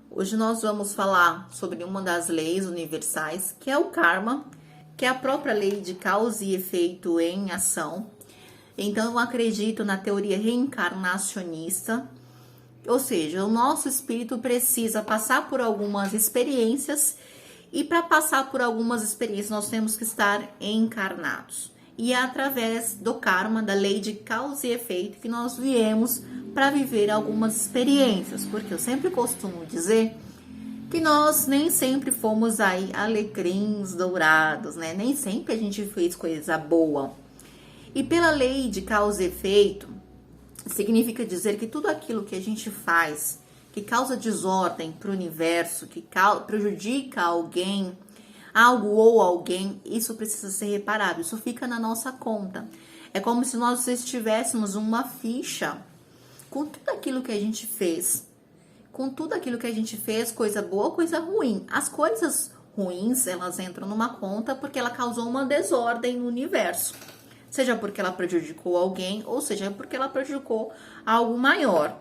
Hoje nós vamos falar sobre uma das leis universais, que é o karma, que é a própria lei de causa e efeito em ação. Então, eu acredito na teoria reencarnacionista, ou seja, o nosso espírito precisa passar por algumas experiências e para passar por algumas experiências nós temos que estar encarnados. E é através do karma, da lei de causa e efeito, que nós viemos para viver algumas experiências, porque eu sempre costumo dizer que nós nem sempre fomos aí alecrins dourados, né? Nem sempre a gente fez coisa boa. E pela lei de causa e efeito, significa dizer que tudo aquilo que a gente faz, que causa desordem para o universo, que prejudica alguém, algo ou alguém, isso precisa ser reparado, isso fica na nossa conta. É como se nós estivéssemos uma ficha com tudo aquilo que a gente fez. Com tudo aquilo que a gente fez, coisa boa, coisa ruim. As coisas ruins, elas entram numa conta porque ela causou uma desordem no universo. Seja porque ela prejudicou alguém, ou seja porque ela prejudicou algo maior.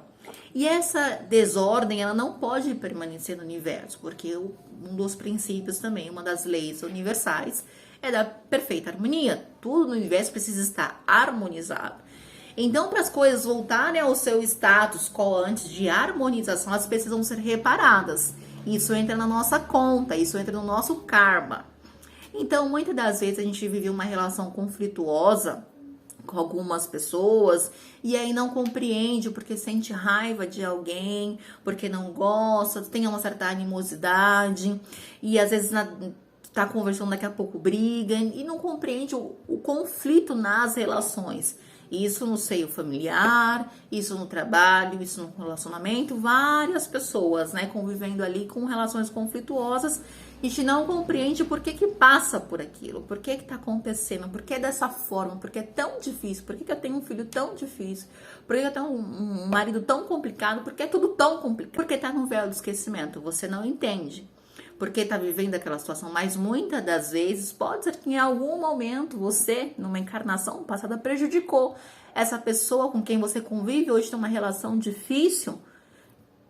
E essa desordem, ela não pode permanecer no universo, porque um dos princípios também, uma das leis universais, é da perfeita harmonia. Tudo no universo precisa estar harmonizado. Então, para as coisas voltarem ao seu status quo antes de harmonização, elas precisam ser reparadas. Isso entra na nossa conta, isso entra no nosso karma. Então, muitas das vezes a gente vive uma relação conflituosa com algumas pessoas e aí não compreende porque sente raiva de alguém, porque não gosta, tem uma certa animosidade e às vezes tá conversando, daqui a pouco briga e não compreende o conflito nas relações. Isso no seio familiar, isso no trabalho, isso no relacionamento, várias pessoas, né, convivendo ali com relações conflituosas. A gente não compreende por que passa por aquilo, por que tá acontecendo, por que é dessa forma, por que é tão difícil, por que eu tenho um filho tão difícil, por que eu tenho um marido tão complicado, por que é tudo tão complicado, porque tá no véu do esquecimento, você não entende. Porque tá vivendo aquela situação, mas muitas das vezes pode ser que em algum momento você, numa encarnação passada, prejudicou essa pessoa com quem você convive, hoje tem uma relação difícil,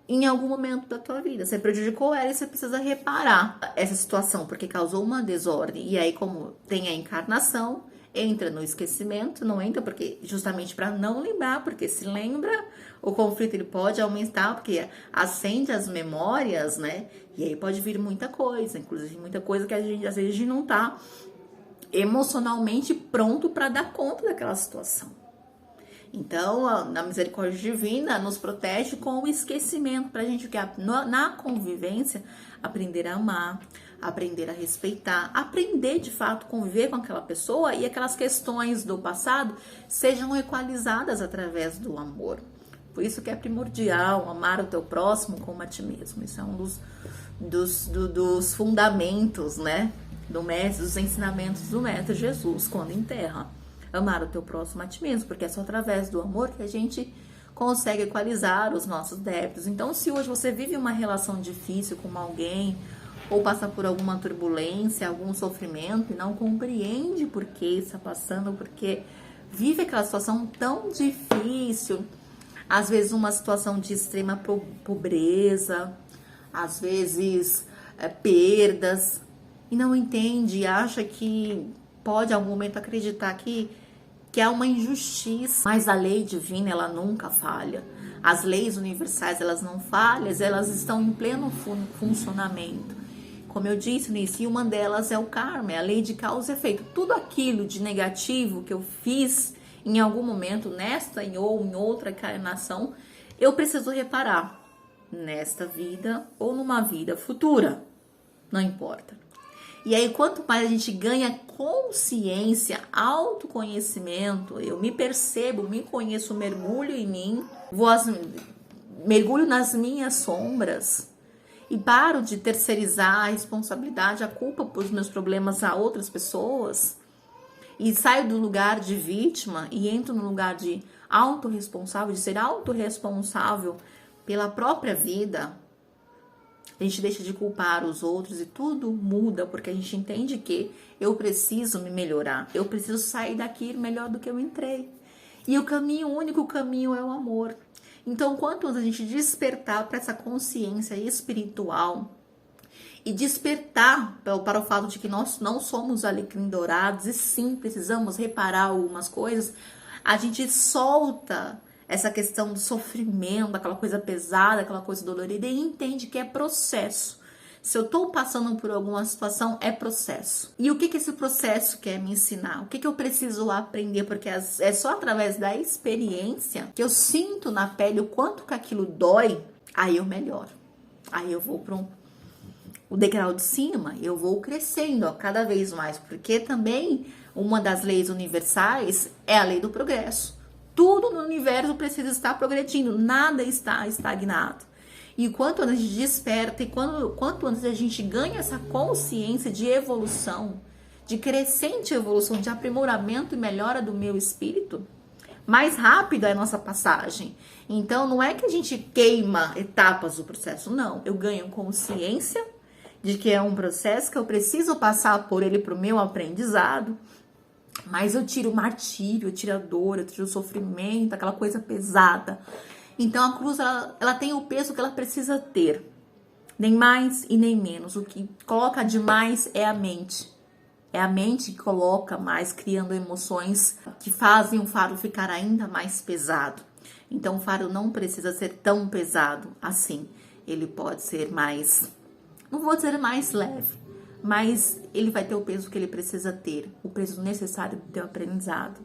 em algum momento da tua vida. Você prejudicou ela e você precisa reparar essa situação, porque causou uma desordem. E aí, como tem a encarnação, entra no esquecimento, não entra porque justamente para não lembrar, porque se lembra, o conflito ele pode aumentar, porque acende as memórias, né? E aí pode vir muita coisa, inclusive muita coisa que a gente às vezes não tá emocionalmente pronto para dar conta daquela situação. Então, na misericórdia divina, nos protege com o esquecimento, para a gente, na convivência, aprender a amar, aprender a respeitar, aprender de fato conviver com aquela pessoa e aquelas questões do passado sejam equalizadas através do amor. Por isso que é primordial amar o teu próximo como a ti mesmo. Isso é um dos fundamentos, né, dos ensinamentos do Mestre Jesus quando enterra. Amar o teu próximo a ti mesmo, porque é só através do amor que a gente consegue equalizar os nossos débitos. Então, se hoje você vive uma relação difícil com alguém, ou passa por alguma turbulência, algum sofrimento, e não compreende por que está passando, porque vive aquela situação tão difícil, às vezes uma situação de extrema pobreza, às vezes perdas, e não entende, e acha que pode, em algum momento, acreditar que há uma injustiça, mas a lei divina, ela nunca falha. As leis universais, elas não falham, elas estão em pleno funcionamento. Como eu disse no início, uma delas é o karma, é a lei de causa e efeito. Tudo aquilo de negativo que eu fiz em algum momento, nesta ou em outra encarnação, eu preciso reparar nesta vida ou numa vida futura, não importa. E aí, quanto mais a gente ganha consciência, autoconhecimento, eu me percebo, me conheço, mergulho em mim, mergulho nas minhas sombras e paro de terceirizar a responsabilidade, a culpa pelos meus problemas a outras pessoas e saio do lugar de vítima e entro no lugar de autorresponsável, de ser autorresponsável pela própria vida. A gente deixa de culpar os outros e tudo muda, porque a gente entende que eu preciso me melhorar. Eu preciso sair daqui melhor do que eu entrei. E o caminho, o único caminho é o amor. Então, quanto antes a gente despertar para essa consciência espiritual e despertar para o fato de que nós não somos alecrim dourados e sim precisamos reparar algumas coisas, a gente solta essa questão do sofrimento, aquela coisa pesada, aquela coisa dolorida e entende que é processo. Se eu tô passando por alguma situação, é processo. E o que esse processo quer me ensinar? O que eu preciso aprender? Porque é só através da experiência que eu sinto na pele o quanto que aquilo dói, aí eu melhoro. Aí eu vou para o degrau de cima, eu vou crescendo cada vez mais. Porque também uma das leis universais é a lei do progresso. Tudo no universo precisa estar progredindo, nada está estagnado. E quanto antes a gente desperta e quanto antes a gente ganha essa consciência de evolução, de crescente evolução, de aprimoramento e melhora do meu espírito, mais rápida é a nossa passagem. Então não é que a gente queima etapas do processo, não. Eu ganho consciência de que é um processo que eu preciso passar por ele para o meu aprendizado, mas eu tiro o martírio, eu tiro a dor, eu tiro o sofrimento, aquela coisa pesada. Então a cruz, ela tem o peso que ela precisa ter, nem mais e nem menos. O que coloca demais é a mente. É a mente que coloca mais, criando emoções que fazem o fardo ficar ainda mais pesado. Então o fardo não precisa ser tão pesado assim. Ele pode ser mais, não vou dizer mais leve, mas ele vai ter o peso que ele precisa ter, o peso necessário do teu aprendizado.